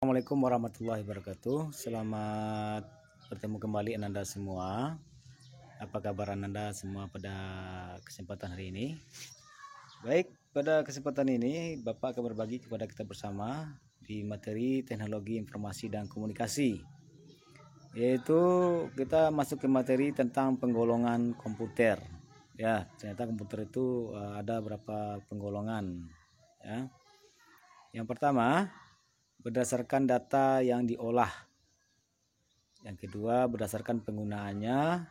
Assalamualaikum warahmatullahi wabarakatuh. Selamat bertemu kembali Ananda semua. Apa kabar Ananda semua pada kesempatan hari ini? Baik, pada kesempatan ini Bapak akan berbagi kepada kita bersama di materi teknologi informasi dan komunikasi. Yaitu kita masuk ke materi tentang penggolongan komputer. Ya, ternyata komputer itu ada berapa penggolongan ya. Yang pertama, berdasarkan data yang diolah. Yang kedua, berdasarkan penggunaannya.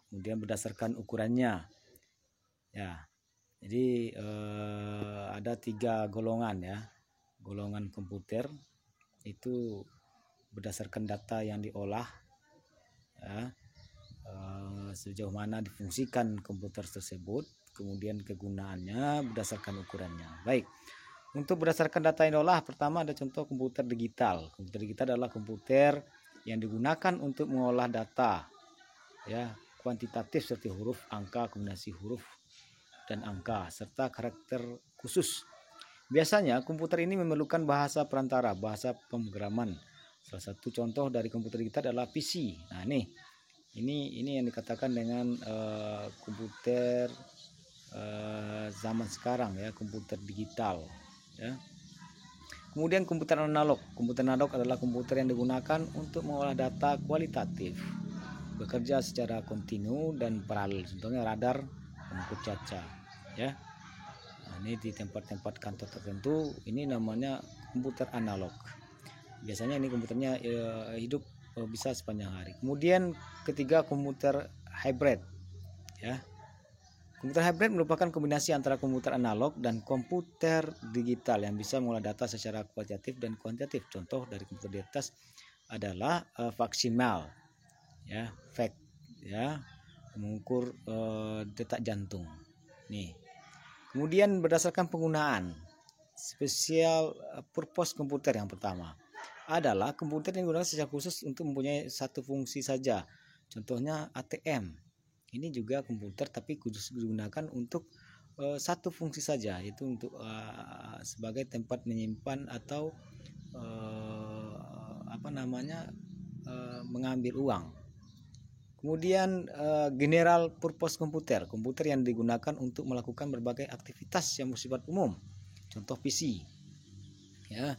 Kemudian berdasarkan ukurannya. Ya, jadi ada 3 golongan ya. Golongan komputer itu berdasarkan data yang diolah. Ya, sejauh mana difungsikan komputer tersebut. Kemudian kegunaannya berdasarkan ukurannya. Baik. Untuk berdasarkan data yang diolah, pertama ada contoh komputer digital. Komputer digital adalah komputer yang digunakan untuk mengolah data ya, kuantitatif seperti huruf, angka, kombinasi huruf dan angka serta karakter khusus. Biasanya komputer ini memerlukan bahasa perantara, bahasa pemrograman. Salah satu contoh dari komputer digital adalah PC. Nah, ini yang dikatakan dengan komputer zaman sekarang ya, komputer digital. Ya. Kemudian komputer analog. Komputer analog adalah komputer yang digunakan untuk mengolah data kualitatif, bekerja secara kontinu dan paralel. Contohnya radar, pengukur caca. Ya. Nah, ini di tempat-tempat kantor tertentu ini namanya komputer analog. Biasanya ini komputernya hidup bisa sepanjang hari. Kemudian ketiga, komputer hybrid. Ya. Komputer hybrid merupakan kombinasi antara komputer analog dan komputer digital yang bisa mengolah data secara kualitatif dan kuantitatif. Contoh dari komputer di atas adalah Faximal, ya, fact, ya, mengukur detak jantung. Nih. Kemudian berdasarkan penggunaan, special purpose komputer yang pertama adalah komputer yang digunakan secara khusus untuk mempunyai satu fungsi saja. Contohnya ATM. Ini juga komputer tapi khusus digunakan untuk satu fungsi saja, yaitu untuk sebagai tempat menyimpan atau mengambil uang. Kemudian general purpose komputer, komputer yang digunakan untuk melakukan berbagai aktivitas yang bersifat umum. Contoh PC. Ya,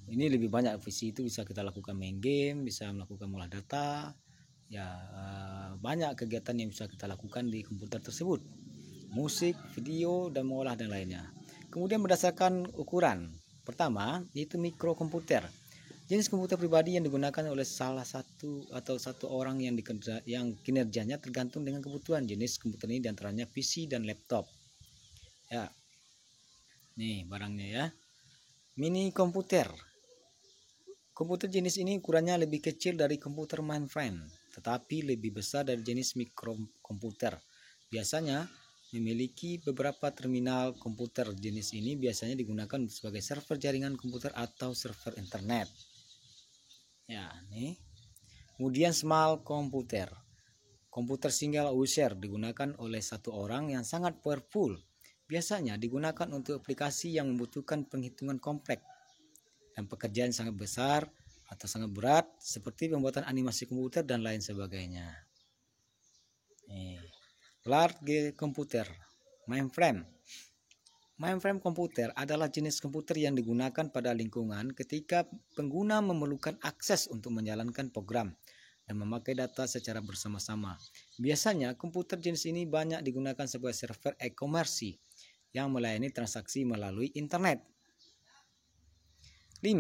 ini lebih banyak. PC itu bisa kita lakukan main game, bisa melakukan mengolah data. Ya, banyak kegiatan yang bisa kita lakukan di komputer tersebut, musik, video, dan mengolah dan lainnya. Kemudian berdasarkan ukuran, pertama yaitu mikrokomputer, jenis komputer pribadi yang digunakan oleh salah satu atau satu orang yang kinerjanya tergantung dengan kebutuhan. Jenis komputer ini diantaranya PC dan laptop. Ya, nih barangnya ya. Mini komputer. Komputer jenis ini ukurannya lebih kecil dari komputer mainframe, tetapi lebih besar dari jenis mikrokomputer. Biasanya memiliki beberapa terminal. Komputer jenis ini biasanya digunakan sebagai server jaringan komputer atau server internet. Ya, nih. Kemudian small komputer. Komputer single user digunakan oleh satu orang yang sangat powerful. Biasanya digunakan untuk aplikasi yang membutuhkan penghitungan kompleks dan pekerjaan sangat besar atau sangat berat seperti pembuatan animasi komputer dan lain sebagainya. Large komputer, mainframe. Mainframe komputer adalah jenis komputer yang digunakan pada lingkungan ketika pengguna memerlukan akses untuk menjalankan program dan memakai data secara bersama-sama. Biasanya komputer jenis ini banyak digunakan sebagai server e-commerce yang melayani transaksi melalui internet. 5.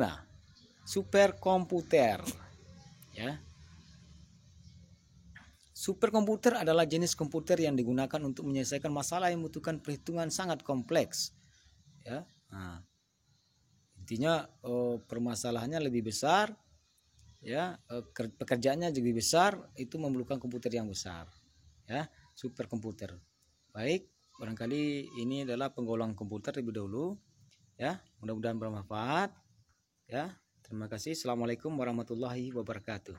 Superkomputer. Ya. Superkomputer adalah jenis komputer yang digunakan untuk menyelesaikan masalah yang membutuhkan perhitungan sangat kompleks. Ya. Nah, intinya permasalahannya lebih besar, ya, pekerjaannya lebih besar, itu memerlukan komputer yang besar. Ya, superkomputer. Baik, barangkali ini adalah penggolongan komputer lebih dahulu. Ya, mudah-mudahan bermanfaat. Ya, terima kasih. Assalamualaikum warahmatullahi wabarakatuh.